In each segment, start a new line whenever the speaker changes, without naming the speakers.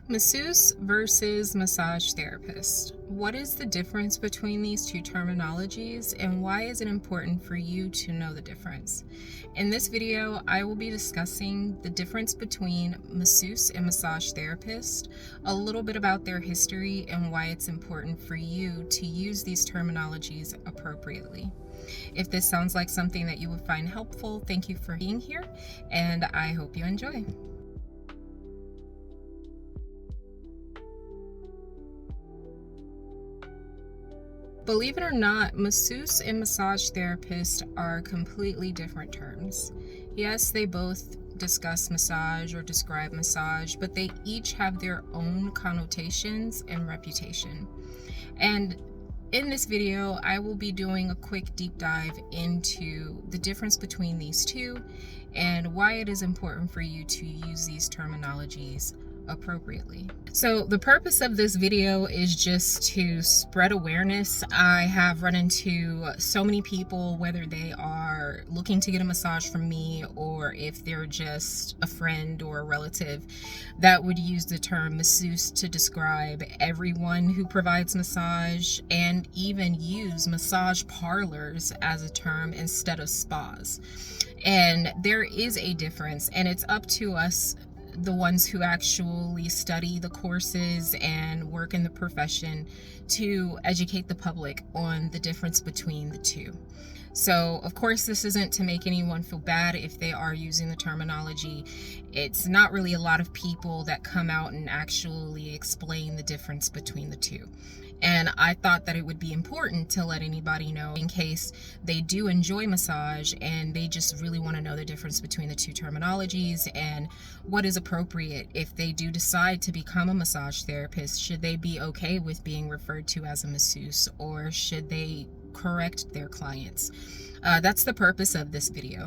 Masseuse versus massage therapist. What is the difference between these two terminologies, and why is it important for you to know the difference? In this video, I will be discussing the difference between masseuse and massage therapist, a little bit about their history, and why it's important for you to use these terminologies appropriately. If this sounds like something that you would find helpful, thank you for being here, and I hope you enjoy. Believe it or not, masseuse and massage therapist are completely different terms. Yes, they both discuss massage or describe massage, but they each have their own connotations and reputation. And in this video, I will be doing a quick deep dive into the difference between these two and why it is important for you to use these terminologies appropriately. So the purpose of this video is just to spread awareness. I have run into so many people, whether they are looking to get a massage from me or if they're just a friend or a relative, that would use the term masseuse to describe everyone who provides massage, and even use massage parlors as a term instead of spas. And there is a difference, and it's up to us, the ones who actually study the courses and work in the profession, to educate the public on the difference between the two. So of course, this isn't to make anyone feel bad if they are using the terminology. It's not really a lot of people that come out and actually explain the difference between the two. And I thought that it would be important to let anybody know, in case they do enjoy massage and they just really want to know the difference between the two terminologies and what is appropriate if they do decide to become a massage therapist. Should they be okay with being referred to as a masseuse, or should they correct their clients? That's the purpose of this video.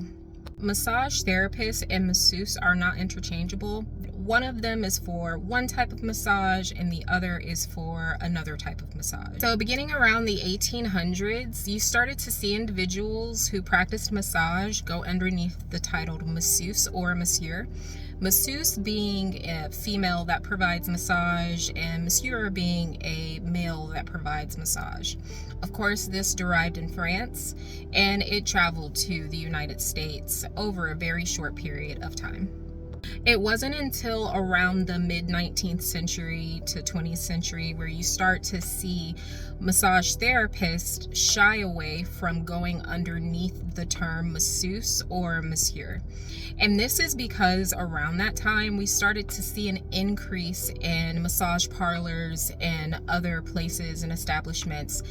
Massage therapist and masseuse are not interchangeable. One of them is for one type of massage and the other is for another type of massage. So beginning around the 1800s, you started to see individuals who practiced massage go underneath the title masseuse or masseur. Masseuse being a female that provides massage, and masseur being a male that provides massage. Of course, this derived in France, and it traveled to the United States over a very short period of time. It wasn't until around the mid-19th century to 20th century where you start to see massage therapists shy away from going underneath the term masseuse or masseur. And this is because around that time we started to see an increase in massage parlors and other places and establishments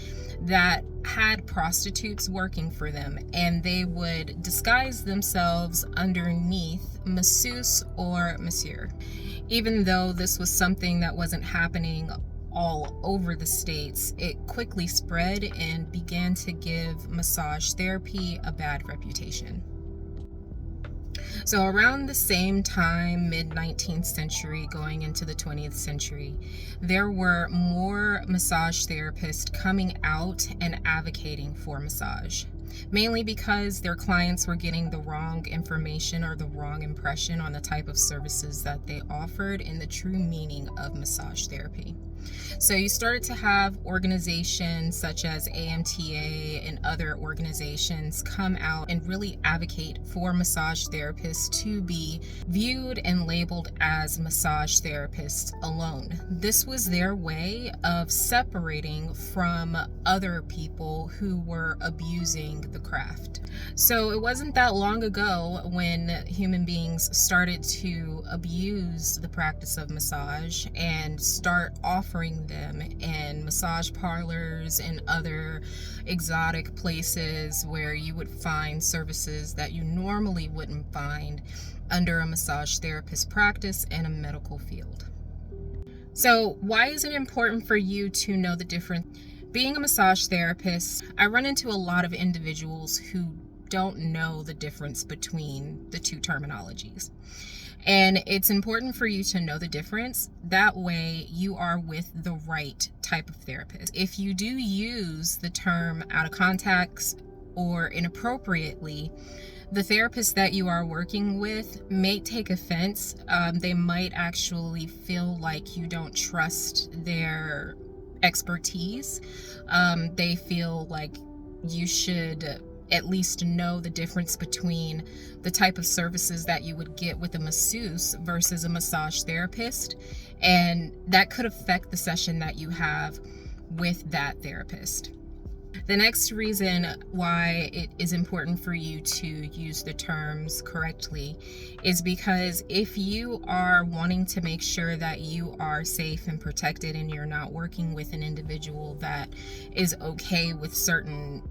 that had prostitutes working for them, and they would disguise themselves underneath masseuse or masseur. Even though this was something that wasn't happening all over the States, it quickly spread and began to give massage therapy a bad reputation. So around the same time, mid-19th century going into the 20th century, there were more massage therapists coming out and advocating for massage, mainly because their clients were getting the wrong information or the wrong impression on the type of services that they offered and the true meaning of massage therapy. So you started to have organizations such as AMTA and other organizations come out and really advocate for massage therapists to be viewed and labeled as massage therapists alone. This was their way of separating from other people who were abusing the craft. So it wasn't that long ago when human beings started to abuse the practice of massage and start offering them in massage parlors and other exotic places where you would find services that you normally wouldn't find under a massage therapist practice in a medical field. So why is it important for you to know the difference? Being a massage therapist, I run into a lot of individuals who don't know the difference between the two terminologies. And it's important for you to know the difference. That way you are with the right type of therapist. If you do use the term out of context or inappropriately, The therapist that you are working with may take offense. They might actually feel like you don't trust their expertise. They feel like you should at least know the difference between the type of services that you would get with a masseuse versus a massage therapist, and that could affect the session that you have with that therapist. The next reason why it is important for you to use the terms correctly is because if you are wanting to make sure that you are safe and protected and you're not working with an individual that is okay with certain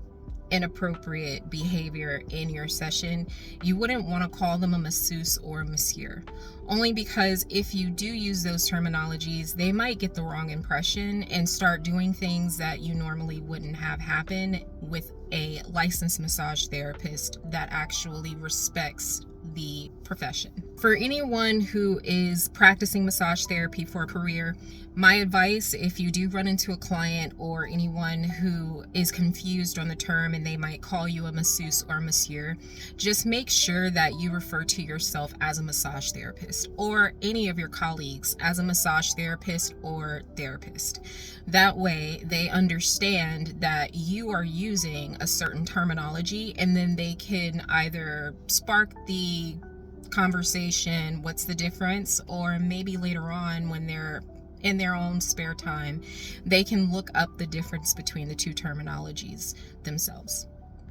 inappropriate behavior in your session, you wouldn't want to call them a masseuse or a masseur. Only because if you do use those terminologies, they might get the wrong impression and start doing things that you normally wouldn't have happen with a licensed massage therapist that actually respects the profession. For anyone who is practicing massage therapy for a career, my advice, if you do run into a client or anyone who is confused on the term and they might call you a masseuse or masseur, just make sure that you refer to yourself as a massage therapist or any of your colleagues as a massage therapist or therapist. That way they understand that you are using a certain terminology, and then they can either spark the conversation, what's the difference, or maybe later on when they're in their own spare time, they can look up the difference between the two terminologies themselves.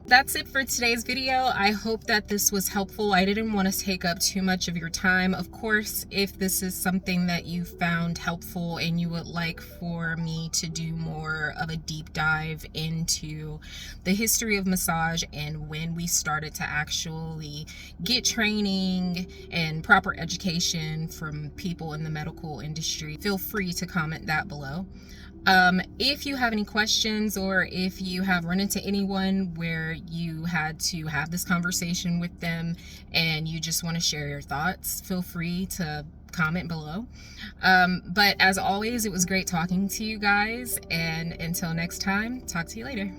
That's it for today's video. I hope that this was helpful. I didn't want to take up too much of your time. Of course, if this is something that you found helpful and you would like for me to do more of a deep dive into the history of massage and when we started to actually get training and proper education from people in the medical industry, feel free to comment that below. If you have any questions, or if you have run into anyone where you had to have this conversation with them and you just want to share your thoughts, feel free to comment below. But as always, it was great talking to you guys, and until next time, talk to you later.